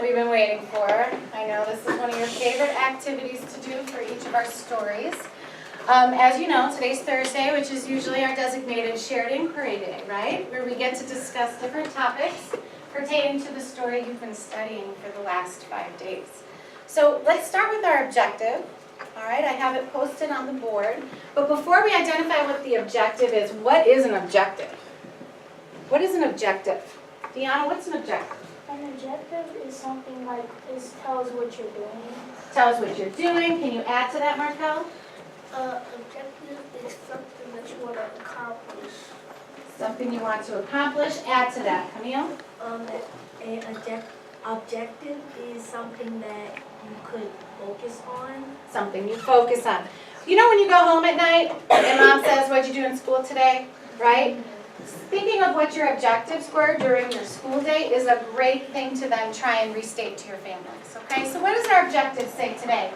we've been waiting for. I know this is one of your favorite activities to do for each of our stories. As you know, today's Thursday, which is usually our designated Shared Inquiry Day, right? Where we get to discuss different topics pertaining to the story you've been studying for the last 5 days. So let's start with our objective. All right, I have it posted on the board. But before we identify what the objective is, what is an objective? What is an objective? Deanna, what's an objective? An objective is something like, tells what you're doing. Tell us what you're doing. Can you add to that, Markel? Objective is something that you want to accomplish. Something you want to accomplish. Add to that. Camille? An objective is something that you could focus on. Something you focus on. You know when you go home at night and mom says, what'd you do in school today? Right? Thinking of what your objectives were during your school day is a great thing to then try and restate to your families. Okay, so what does our objective say today?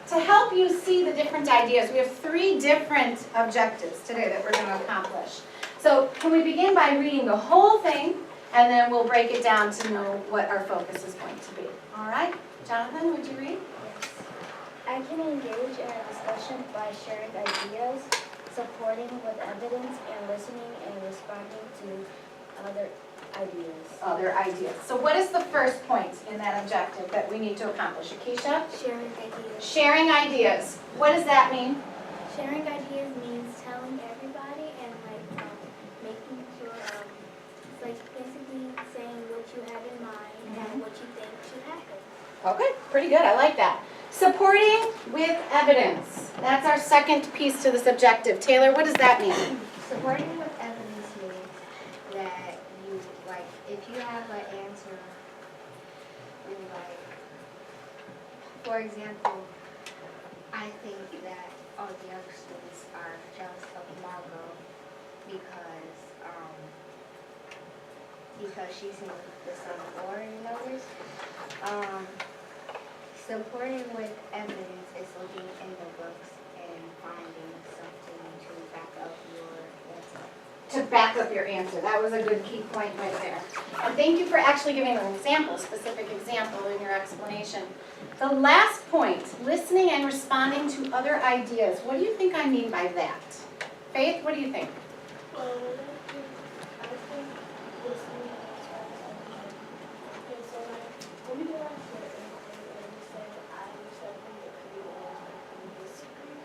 To help you see the different ideas, we have 3 different objectives today that we're going to accomplish. So can we begin by reading the whole thing, and then we'll break it down to know what our focus is going to be. All right? Jonathan, would you read? Yes. I can engage in a discussion by sharing ideas, supporting with evidence, and listening and responding to other ideas. Other ideas. So what is the first point in that objective that we need to accomplish? Akeisha? Sharing ideas. Sharing ideas. What does that mean? Sharing ideas means telling everybody and making sure, basically saying what you have in mind and what you think should happen. Okay, pretty good. I like that. Supporting with evidence. That's our second piece to this objective. Taylor, what does that mean? Supporting with evidence means that you, if you have an answer, and for example, I think that all the other students are jealous of Margot because she's in the same floor and others. Supporting with evidence is looking in the books and finding something to back up your answer. To back up your answer. That was a good key point right there. And thank you for actually giving an example, specific example in your explanation. The last point, listening and responding to other ideas. What do you think I mean by that? Faith, what do you think? I think listening and responding. Okay, so when we do our share inquiry and we say I something that you disagree.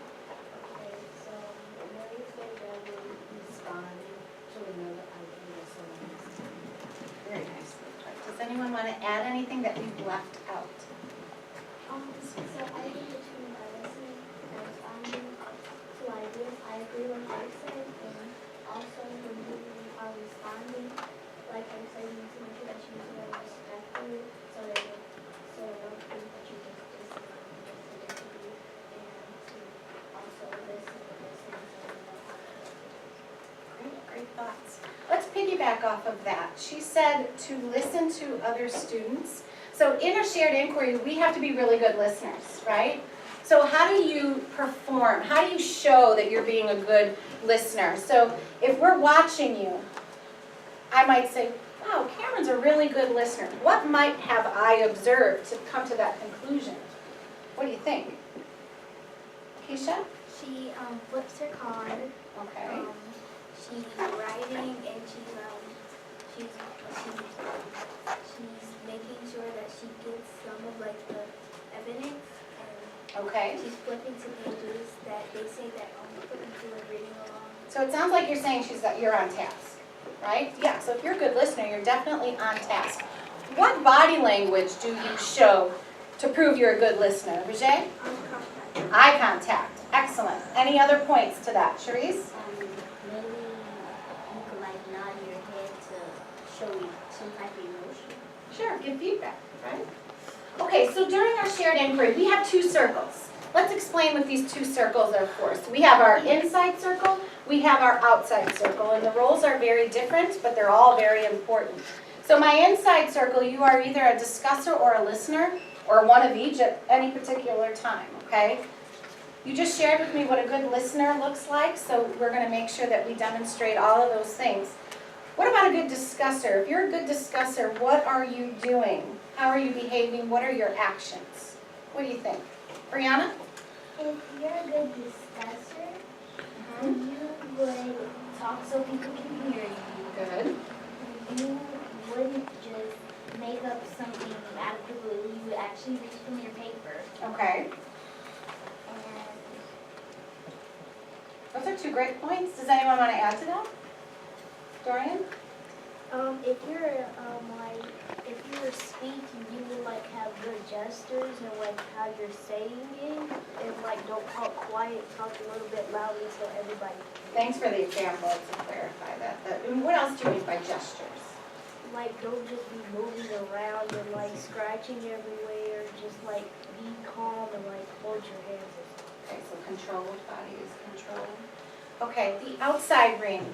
Okay, so when we say that we respond to another idea, so Very nice. Does anyone want to add anything that we've left out? so I think between listening and responding to ideas, I agree with what you said, and also when you are responding, like I said, you need to make sure that you use it respectfully, so they don't think that you just disagree, and to also listen and listen so you know how to. Great thoughts. Let's piggyback off of that. She said to listen to other students. So in a shared inquiry, we have to be really good listeners, right? So how do you perform? How do you show that you're being a good listener? So if we're watching you, I might say, wow, Cameron's a really good listener. What might have I observed to come to that conclusion? What do you think? Keisha? She flips her card. Okay. She's writing and she's making sure that she gets some of the evidence, and Okay. she's flipping to pages that they say that flipping through and reading along. So it sounds like you're saying you're on task, right? Yeah, so if you're a good listener, you're definitely on task. What body language do you show to prove you're a good listener? Vijay? Eye contact. Excellent. Any other points to that? Charisse? Maybe you could nod your head to show you some type of emotion. Sure, give feedback, right? Okay, so during our shared inquiry, we have 2 circles. Let's explain what these 2 circles are for. So we have our inside circle, we have our outside circle, and the roles are very different, but they're all very important. So my inside circle, you are either a discusser or a listener, or one of each at any particular time, okay? You just shared with me what a good listener looks like, so we're going to make sure that we demonstrate all of those things. What about a good discusser? If you're a good discusser, what are you doing? How are you behaving? What are your actions? What do you think? Brianna? If you're a good discusser, you would talk so people can hear you. Good. You wouldn't just make up something out of the blue. You would actually read from your paper. Okay. And Those are two great points. Does anyone want to add to that? Dorian? if you're if you're speaking, you would like have good gestures and like how you're saying it, and like don't talk quiet, talk a little bit loudly so everybody. Thanks for the example to clarify that. And what else do you mean by gestures? Like don't just be moving around and like scratching everywhere. Just like be calm and like hold your hands. Okay, so controlled, body is controlled. Okay, the outside ring.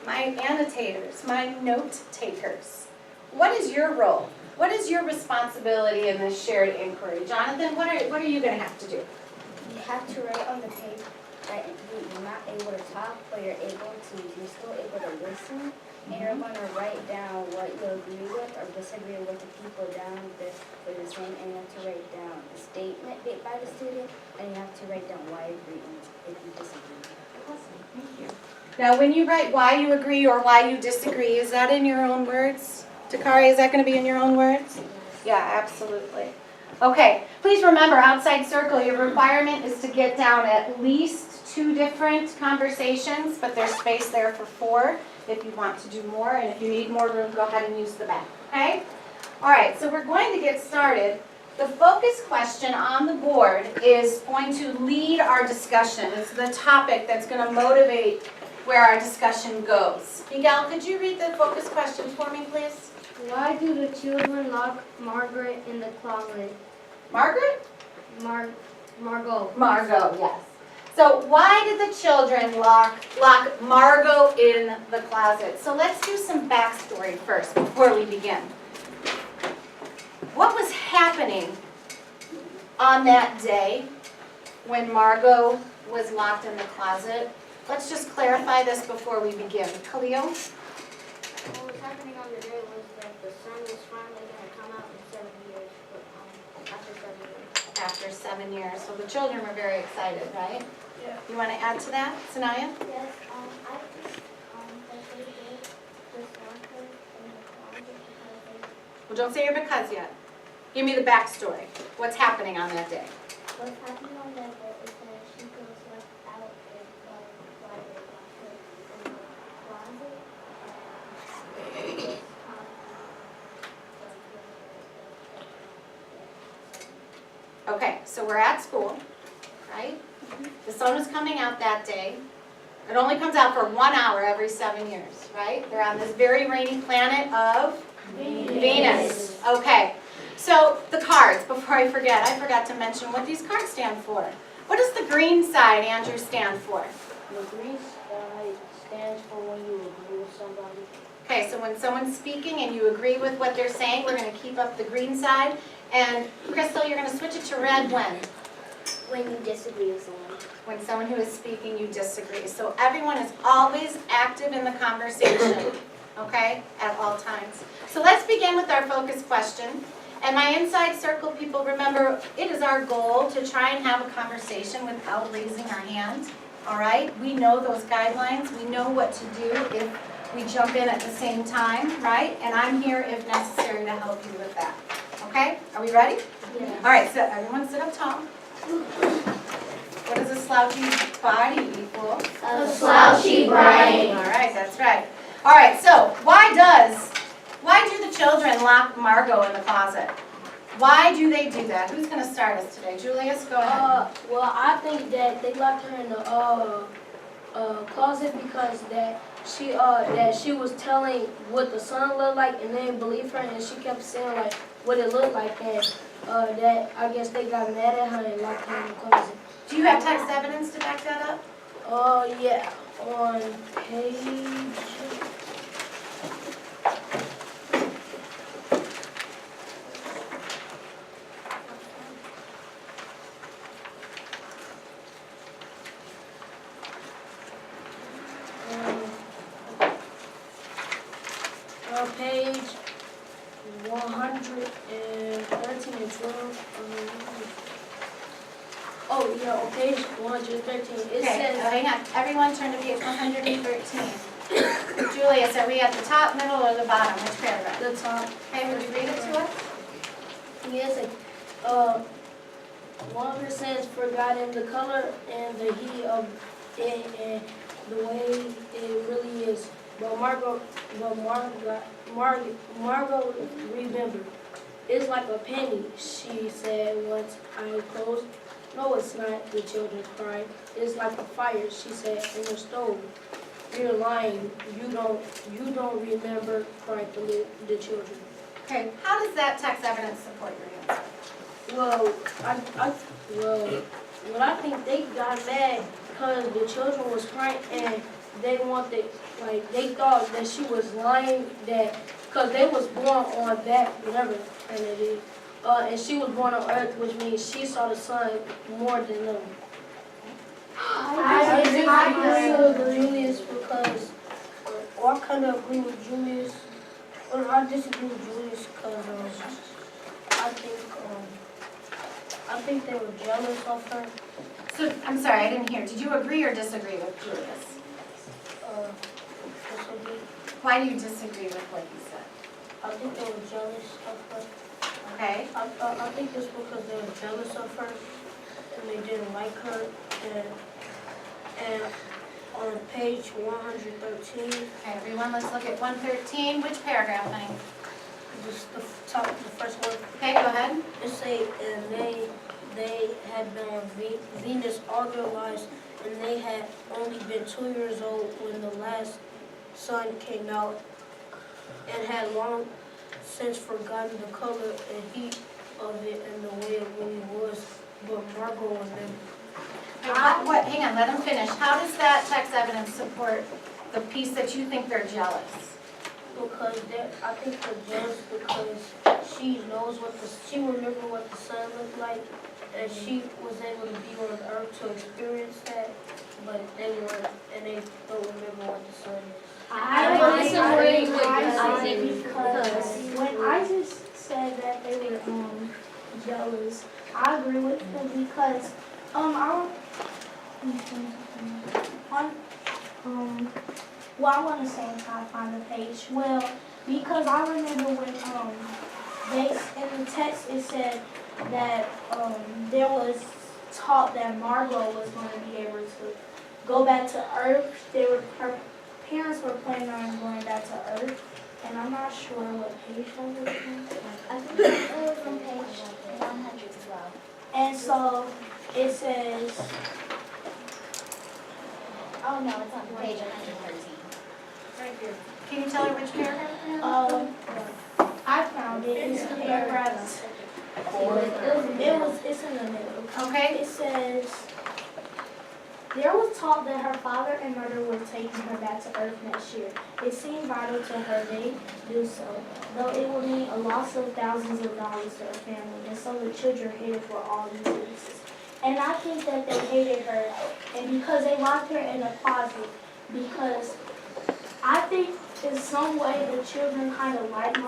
My annotators, my note takers. What is your role? What is your responsibility in this shared inquiry? Jonathan, what are you going to have to do? You have to write on the page that you're not able to talk, but you're still able to listen. And you're going to write down what you agree with or disagree with the people down this for this room. And you have to write down a statement made by the student, and you have to write down why you agree and if you disagree. Awesome, thank you. Now, when you write why you agree or why you disagree, is that in your own words? Takari, is that going to be in your own words? Yeah, absolutely. Okay, please remember, outside circle, your requirement is to get down at least 2 different conversations, but there's space there for 4 if you want to do more, and if you need more room, go ahead and use the back, okay? All right, so we're going to get started. The focus question on the board is going to lead our discussion. It's the topic that's going to motivate where our discussion goes. Miguel, could you read the focus question for me, please? Why do the children lock Margaret in the closet? Margaret? Margot. Margot, yes. So why did the children lock Margot in the closet? So let's do some backstory first before we begin. What was happening on that day when Margot was locked in the closet? Let's just clarify this before we begin. Khalil? What was happening on the day was that the sun was finally going to come out in 7 years, but after 7 years. After 7 years. So the children were very excited, right? Yeah. You want to add to that, Sanaya? yes, I just that they did just lock her in the closet because they. Well, don't say your because yet. Give me the backstory. What's happening on that day? What's happening on that day is that she goes like out and why they lock her in the closet and just Okay, so we're at school, right? The sun is coming out that day. It only comes out for 1 hour every 7 years, right? They're on this very rainy planet of Venus. Okay, so the cards, before I forgot to mention what these cards stand for. What does the green side, Andrew, stand for? The green side stands for when you agree with somebody. Okay, so when someone's speaking and you agree with what they're saying, we're going to keep up the green side. And Crystal, you're going to switch it to red when? When you disagree with someone. When someone who is speaking, you disagree. So everyone is always active in the conversation, okay, at all times. So let's begin with our focus question. And my inside circle people, remember, it is our goal to try and have a conversation without raising our hand, all right? We know those guidelines. We know what to do if we jump in at the same time, right? And I'm here if necessary to help you with that, okay? Are we ready? Yes. All right, so everyone sit up tall. What does a slouchy body equal? A slouchy brain. All right, that's right. All right, so why do the children lock Margot in the closet? Why do they do that? Who's going to start us today? Julius, go ahead. Well, I think that they locked her in the closet because that she was telling what the sun looked like, and they didn't believe her, and she kept saying like what it looked like, and that I guess they got mad at her and locked her in the closet. Do you have text evidence to back that up? Yeah, on page. Page 100. Oh, yeah, on page 113, it Okay, says, hang on, everyone turn to page 113. Julius, are we at the top, middle, or the bottom, which paragraph? the top. Okay, would you read it to us? Yes, one of it says, forgotten the color and the heat of it and the way it really is. But Margot remembered. It's like a penny, she said once I closed. No, it's not, the children cried. It's like a fire, she said, in the stove. You're lying. You don't remember, cried the children. Okay, how does that text evidence support your answer? Well, I think they got mad because the children was crying and they wanted, like, they thought that she was lying, that, because they was born on that, whatever planet it is, and she was born on Earth, which means she saw the sun more than them. I agree with Julius because, or I kind of agree with Julius, or I disagree with Julius because I think they were jealous of her. So, I'm sorry, I didn't hear. Did you agree or disagree with Julius? Disagree. Why do you disagree with what he said? I think they were jealous of her. Okay, I think it's because they were jealous of her and they didn't like her. And on page 113, okay, everyone, let's look at 113. Which paragraph, honey? just the top, the first one. Okay, go ahead. It say, and they had been on Venus all their lives, and they had only been 2 years old when the last sun came out, and had long since forgotten the color and heat of it and the way it really was. But Margot and them. Hang on, let him finish. How does that text evidence support the piece that you think they're jealous? Because I think they're jealous because she knows she remember what the sun looked like, and she was able to be on Earth to experience that, but they weren't, and they don't remember what the sun is. I disagree with Isaac because when Isaac said that they were jealous, I agree with him because I want to say until I find the page. Well, because I remember when in the text it said that there was talk that Margot was going to be able to go back to Earth. Her parents were planning on going back to Earth, and I'm not sure what page that was on. I think it was on page 112. And so it says, Oh no, it's on page 113. Right here. Can you tell her which paragraph? I found it. It's paragraph. It's in the middle. Okay. It says, there was talk that her father and mother were taking her back to Earth next year. It seemed vital to her they do so, though it would mean a loss of thousands of dollars to her family, and so the children hated for all these reasons. And I think that they hated her, and because they locked her in a closet, because I think in some way the children kind of like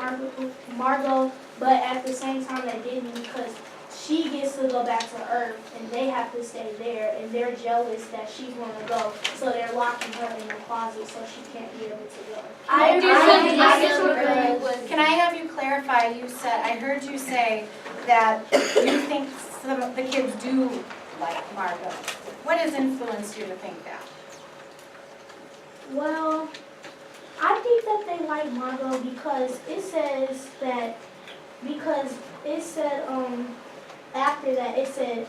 Margot, but at the same time they didn't, because she gets to go back to Earth and they have to stay there, and they're jealous that she's going to go, so they're locking her in the closet so she can't be able to go. I disagree with. Can I have you clarify? I heard you say that you think some of the kids do like Margot. What has influenced you to think that? Well, I think that they like Margot because it says that, after that it said,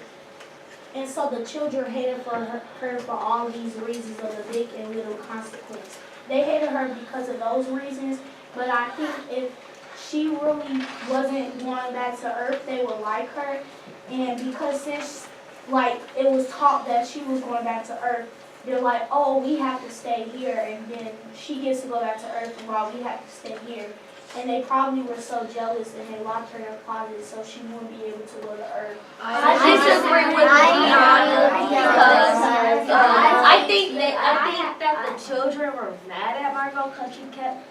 and so the children hated her for all these reasons of the big and little consequence. They hated her because of those reasons, but I think if she really wasn't going back to Earth, they would like her. And because since, it was taught that she was going back to Earth, they're like, oh, we have to stay here, and then she gets to go back to Earth while we have to stay here. And they probably were so jealous, and they locked her in a closet so she wouldn't be able to go to Earth. I disagree with Danielle because I think that the children were mad at Margot because she kept.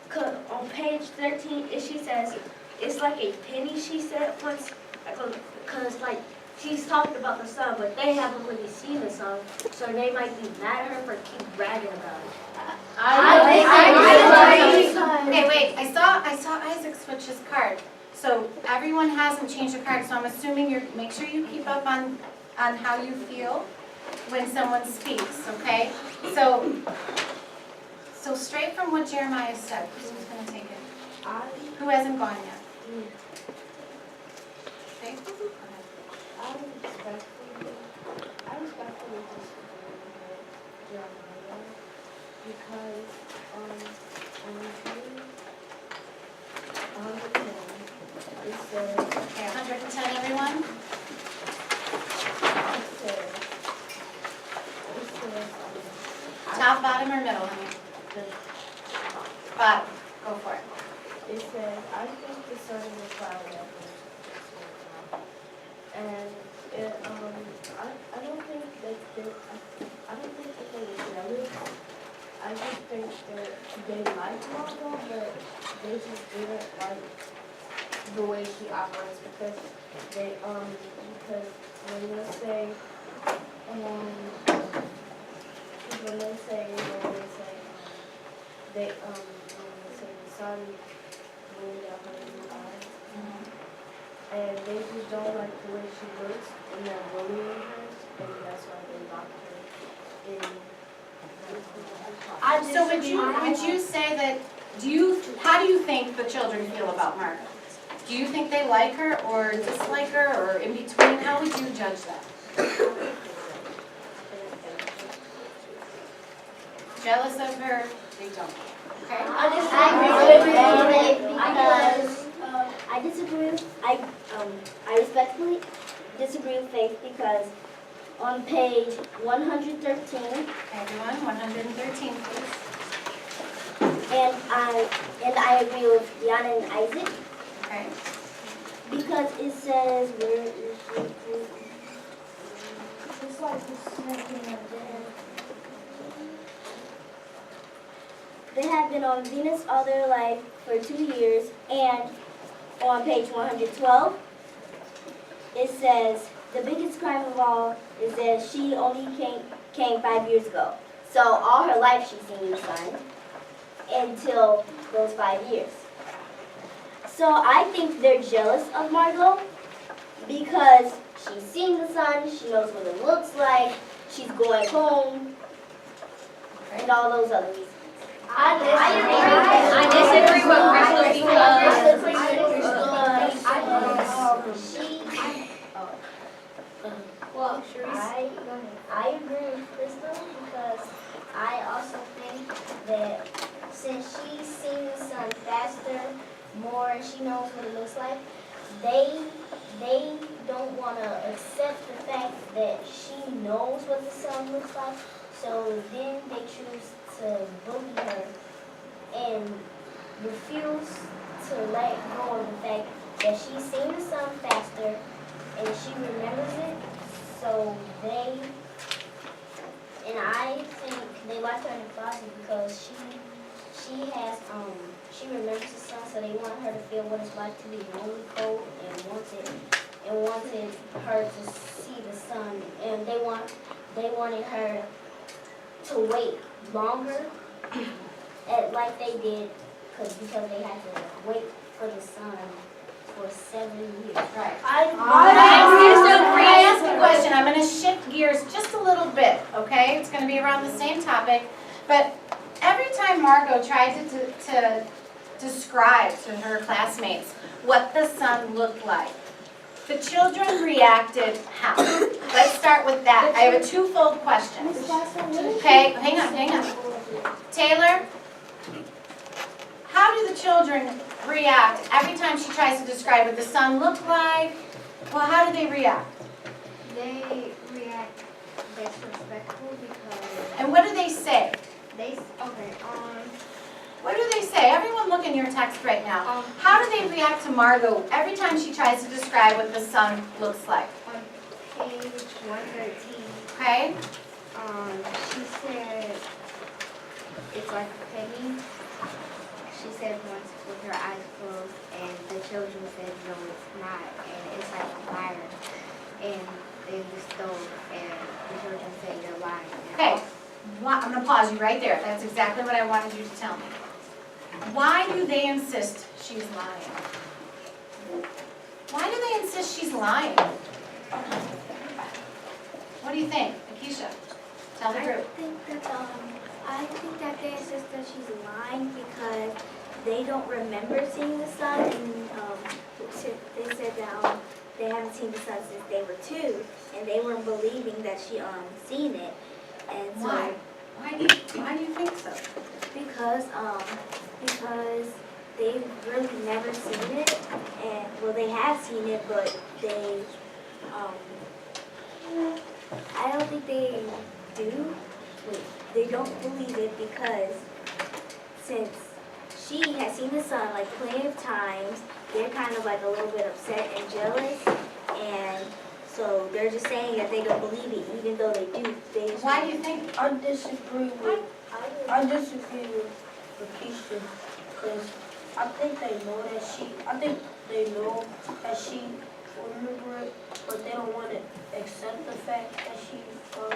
Cause on page 13, she says it's like a penny. She said once, because she's talking about the sun, but they haven't really seen the sun, so they might be mad at her for keep bragging about it. Okay, wait, I saw Isaac switch his card. So everyone hasn't changed their card, so I'm assuming make sure you keep up on how you feel when someone speaks, okay? So straight from what Jeremiah said, who's gonna take it? Who hasn't gone yet? Okay, go ahead. I respectfully disagree with Jeremiah because on page 110, it says, Okay, 110, everyone? Top, bottom, or middle, honey? Bottom, go for it. it says, I think the sun will cloud up. And it, I don't think that I don't think that they were jealous. I just think that they like Margot, but they just didn't like the way she operates because because when they say the sun really got her in the eyes. And they just don't like the way she looks, and they're bullying her, and that's why they locked her in. So would you say that, how do you think the children feel about Margot? Do you think they like her or dislike her or in between? How would you judge that? Jealous of her? They don't. Okay? I respectfully disagree with Faith because on page 113, Okay, everyone, 113, please. and I agree with Diana and Isaac Okay. because it says where is it? It's like the second of They have been on Venus all their life for 2 years, and on page 112, it says the biggest crime of all is that she only came 5 years ago. So all her life she's seen the sun until those 5 years. So I think they're jealous of Margot because she's seen the sun, she knows what it looks like, she's going home, and all those other reasons. I disagree with Crystal I agree with Crystal because I also think that since she's seen the sun faster, more, she knows what it looks like, they don't want to accept the fact that she knows what the sun looks like, so then they choose to bully her and refuse to let go of the fact that she's seen the sun faster and she remembers it. So I think they locked her in the closet because she remembers the sun, so they want her to feel what it's like to be lonely, cold, and wanted her to see the sun, and they wanted her to wait longer, like they did, because they had to wait for the sun for 7 years. Right. I ask a question? I'm going to shift gears just a little bit, okay? It's going to be around the same topic, but every time Margot tried to describe to her classmates what the sun looked like, the children reacted how? Let's start with that. I have a twofold question. Okay, hang on. Taylor, how do the children react every time she tries to describe what the sun looked like? Well, how do they react? They react disrespectful because And what do they say? What do they say? Everyone look in your text right now. How do they react to Margot every time she tries to describe what the sun looks like? on page 113, Okay? she said it's like a penny. She said once with her eyes closed, and the children said no, it's not, and it's like a fire. And they just don't, and the children say you're lying. Okay, I'm gonna pause you right there. That's exactly what I wanted you to tell me. Why do they insist she's lying? Why do they insist she's lying? What do you think, Akeisha? Tell the group. I think that they insist that she's lying because they don't remember seeing the sun, and they said that they haven't seen the sun since they were 2, and they weren't believing that she seen it, and so Why? Why do you think so? because they've really never seen it, and well, they have seen it, but they I don't think they do. They don't believe it because since she has seen the sun like plenty of times, they're kind of like a little bit upset and jealous, and so they're just saying that they don't believe it, even though they do. Why do you think? I disagree with Keisha, because I think they know that she remember it, but they don't want to accept the fact that she.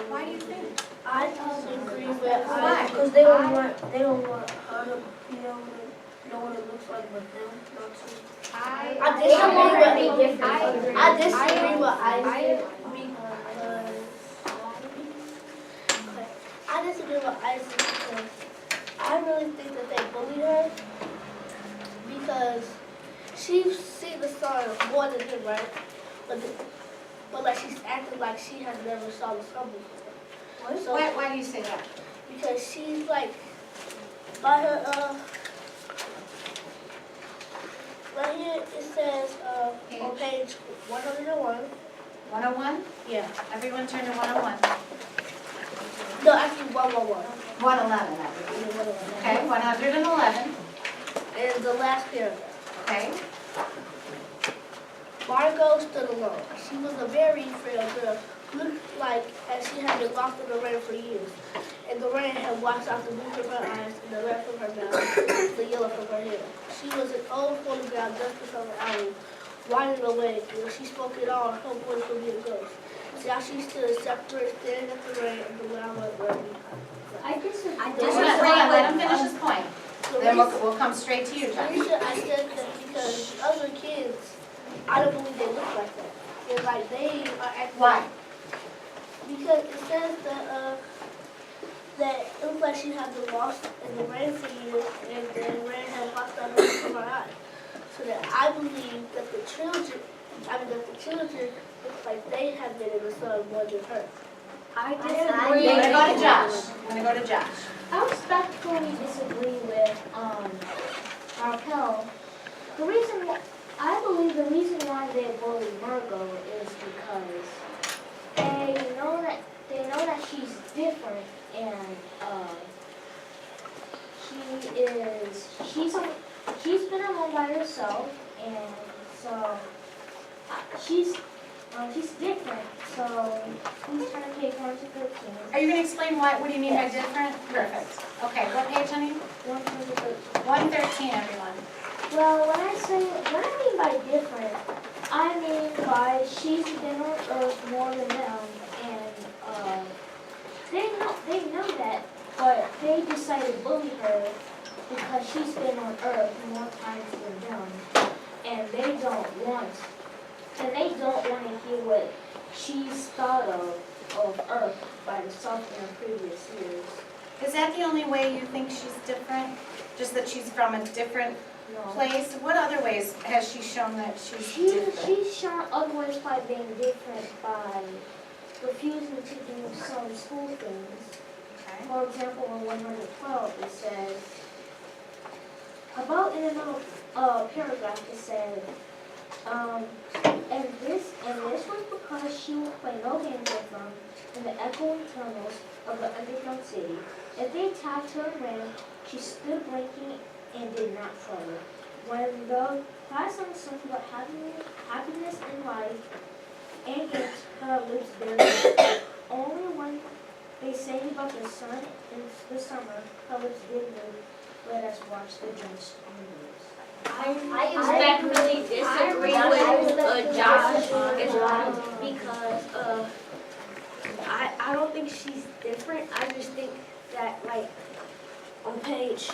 Why do you think? I disagree with Why? because they don't want her to be able to know what it looks like, but them not to. I disagree with Isaac I disagree with Isaac because I really think that they bullied her because she's seen the sun more than him, right? But like she's acting like she has never saw the sun before. So, Why do you say that? because she's like by her right here it says on page 101. 101? Yeah. Everyone turn to 101. No, actually 111. 111, that would be. Okay, 111. And the last paragraph. Okay. Margot stood alone. She was a very frail girl, looked like as she had been lost in the rain for years. And the rain had washed out the blue from her eyes and the red from her mouth, the yellow from her hair. She was an old photograph just from her alley, winding away. And when she spoke at all, her voice would be a ghost. Now she stood separate, staring at the rain and the loud rain. I disagree. Just let him finish his point. Then we'll come straight to you, The Josh. reason I said that because other kids, I don't believe they look like that. They're like they are acting. Why? Because it says that it looks like she had been lost in the rain for years, and the rain had washed out her from her eyes. So that I believe that the children look like they have been in the sun more than her. I I'm disagree. gonna go to Josh. I'm gonna go to Josh. I respectfully disagree with Raquel. I believe the reason why they bully Margot is because they know that she's different, and she's been alone by herself, and so she's different. So who's trying to take 1 to 13? Are you gonna explain what do you mean by different? Perfect. Okay, what page, honey? 1 to 13. 113, everyone. Well, when I mean by different, I mean by she's been on Earth more than them, and they know that, but they decided to bully her because she's been on Earth more times than them, and they don't want to hear what she's thought of Earth by herself in her previous years. Is that the only way you think she's different? Just that she's from a different place? What other ways has she shown that she's different? She's shown other ways by being different by refusing to do some school things. Okay. For example, in 112, it says, about in another paragraph, it said, and this was because she would play no games with them in the echoing tunnels of the underground city. If they attacked her and ran, she stood blinking and did not trouble. When the class sung songs about happiness in life and games, her lips barely. Only when they sang about the sun in the summer, her lips did move. Let us watch the drenched leaves. I respectfully disagree with Josh as well because like, on page,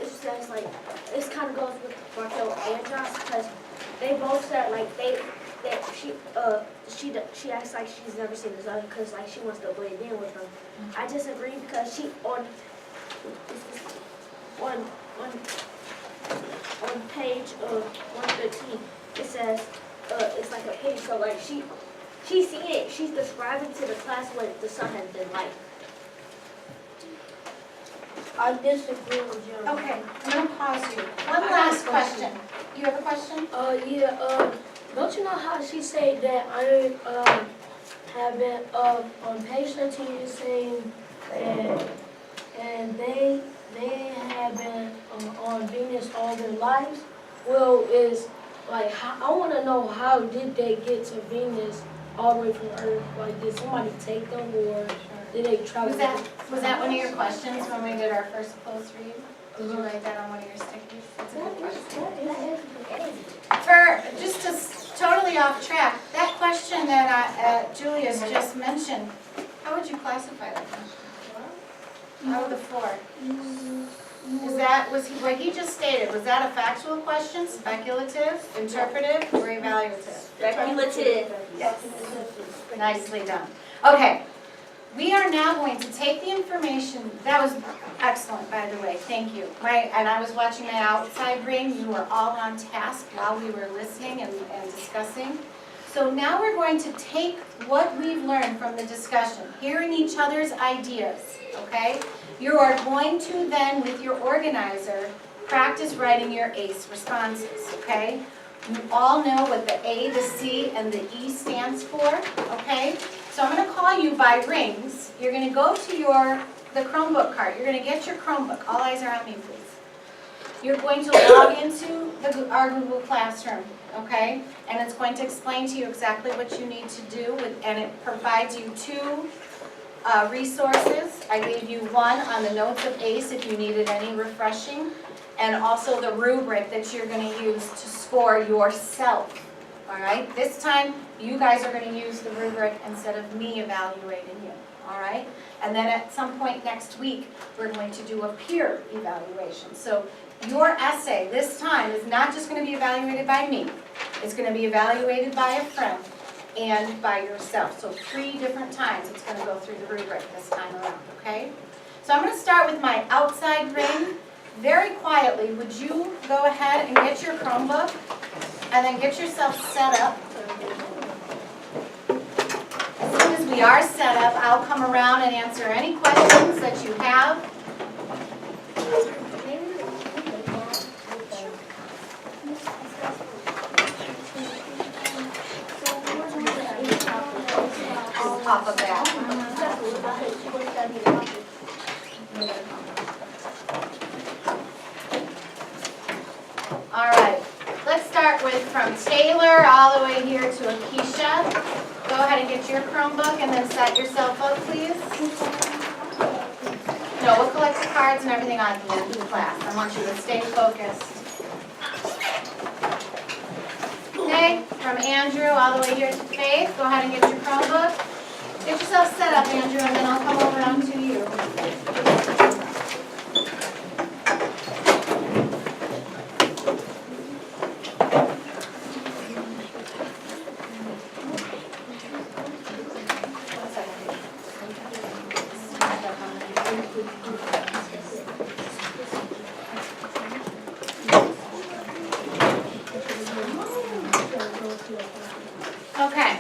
it says like, this kind of goes with Markel and Josh, because they both said like she acts like she's never seen this other, because like she wants to blend in with them. I disagree because she on page 113 it says it's like a page, so like she's seen it, she's describing to the class what the son has been like. I disagree with you. Okay, I'm gonna pause you. One last question. You have a question? Don't you know how she said that I have been on page 13 saying that and they have been on Venus all their lives? Well, is like I want to know, how did they get to Venus all the way from Earth? Like, did somebody take them, or did they travel? Was that one of your questions when we did our first close read? Did you write that on one of your stickers? That's a good question. For just to totally off track, that question that Julia's just mentioned, how would you classify that question? Out of the four. What he just stated, was that a factual question, speculative, interpretive, or evaluative? Speculative. Yes. Nicely done. Okay. We are now going to take the information, that was excellent, by the way, thank you. And I was watching my outside brain, you were all on task while we were listening and discussing. So now we're going to take what we've learned from the discussion, hearing each other's ideas, okay? You are going to then, with your organizer, practice writing your ACE responses, okay? You all know what the A, the C, and the E stands for, okay? So I'm going to call you by rings. You're going to go to the Chromebook cart. You're going to get your Chromebook. All eyes are on me, please. You're going to log into our Google Classroom, okay? And it's going to explain to you exactly what you need to do, and it provides you two resources. I gave you one on the notes of ACE if you needed any refreshing, and also the rubric that you're going to use to score yourself. All right, this time you guys are going to use the rubric instead of me evaluating you, all right? And then at some point next week, we're going to do a peer evaluation. So your essay this time is not just going to be evaluated by me. It's going to be evaluated by a friend and by yourself. So 3 different times it's going to go through the rubric this time around, okay? So I'm going to start with my outside ring. Very quietly, would you go ahead and get your Chromebook and then get yourself set up. As soon as we are set up, I'll come around and answer any questions that you have. Off of that. All right, let's start with from Taylor all the way here to Akeisha. Go ahead and get your Chromebook and then set yourself up, please. No, we'll collect the cards and everything on the end of the class. I want you to stay focused. Okay, from Andrew all the way here to Faith. Go ahead and get your Chromebook. Get yourself set up, Andrew, and then I'll come over onto you. Okay.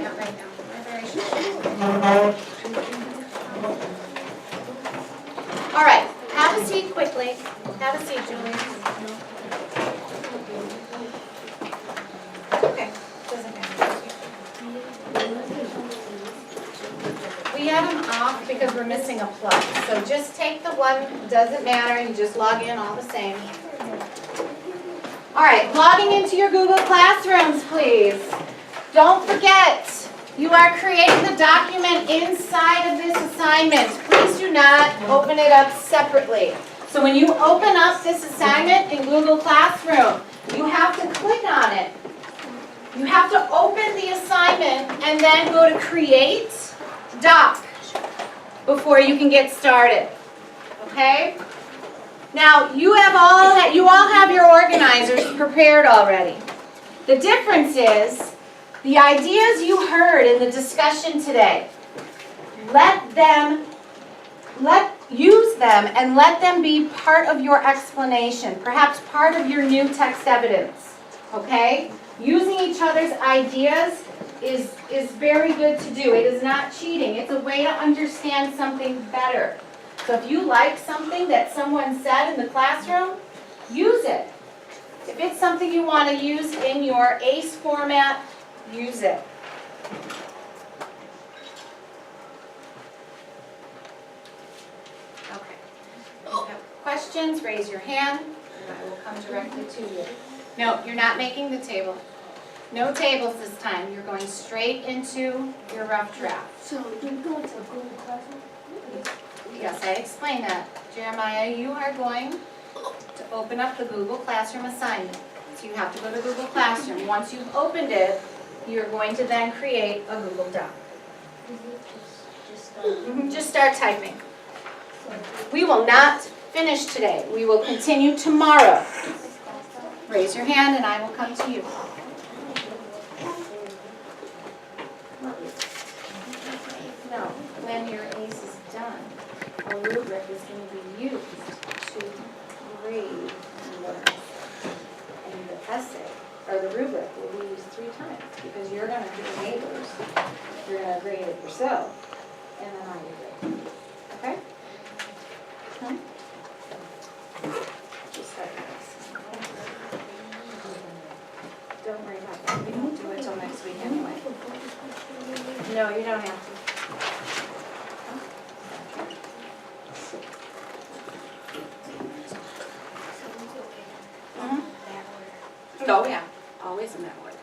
Not right now. We're very short. All right. Have a seat quickly. Have a seat, Julie. Okay. Doesn't matter. We had them off because we're missing a plug. So just take the one, doesn't matter, you just log in all the same. All right, logging into your Google Classrooms, please. Don't forget, you are creating the document inside of this assignment. Please do not open it up separately. So when you open up this assignment in Google Classroom, you have to click on it. You have to open the assignment and then go to Create Doc before you can get started. Okay? Now, you all have your organizers prepared already. The difference is, the ideas you heard in the discussion today, use them and let them be part of your explanation, perhaps part of your new text evidence. Okay? Using each other's ideas is very good to do. It is not cheating. It's a way to understand something better. So if you like something that someone said in the classroom, use it. If it's something you want to use in your ACE format, use it. Okay. If you have questions, raise your hand, and I will come directly to you. No, you're not making the table. No tables this time. You're going straight into your rough draft. So do we go into Google Classroom? Yes, I explained that. Jeremiah, you are going to open up the Google Classroom assignment. So you have to go to Google Classroom. Once you've opened it, you're going to then create a Google Doc. Just start typing. We will not finish today. We will continue tomorrow. Raise your hand and I will come to you. No, when your ACE is done, a rubric is going to be used to grade yours. And the essay, or the rubric, will be used 3 times because you're going to do neighbors, you're going to grade it yourself, and then I will grade it. Okay? Just like this. Don't worry about that. We won't do it till next week anyway. No, you don't have to. Oh, yeah, always in that order.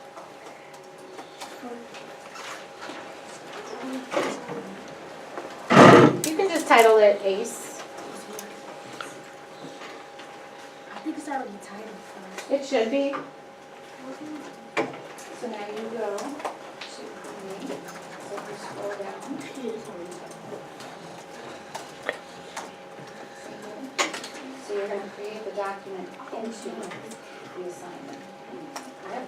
You can just title it ACE. I think it's already titled first. It should be. So now you go to me. So if you scroll down. So you're going to create the document into the assignment. Yep.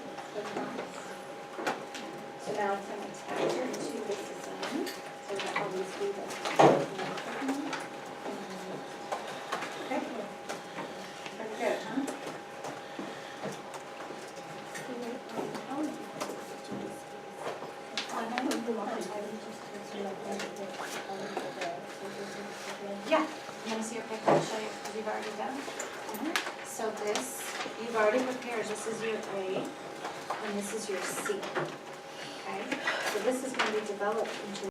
So now it's going to attach it to this assignment. So that will always be this. Okay. Very good, huh? Yeah. You want to see your paper? I'll show you because you've already done. So this, you've already prepared. This is your A, and this is your C. Okay? So this is going to be developed into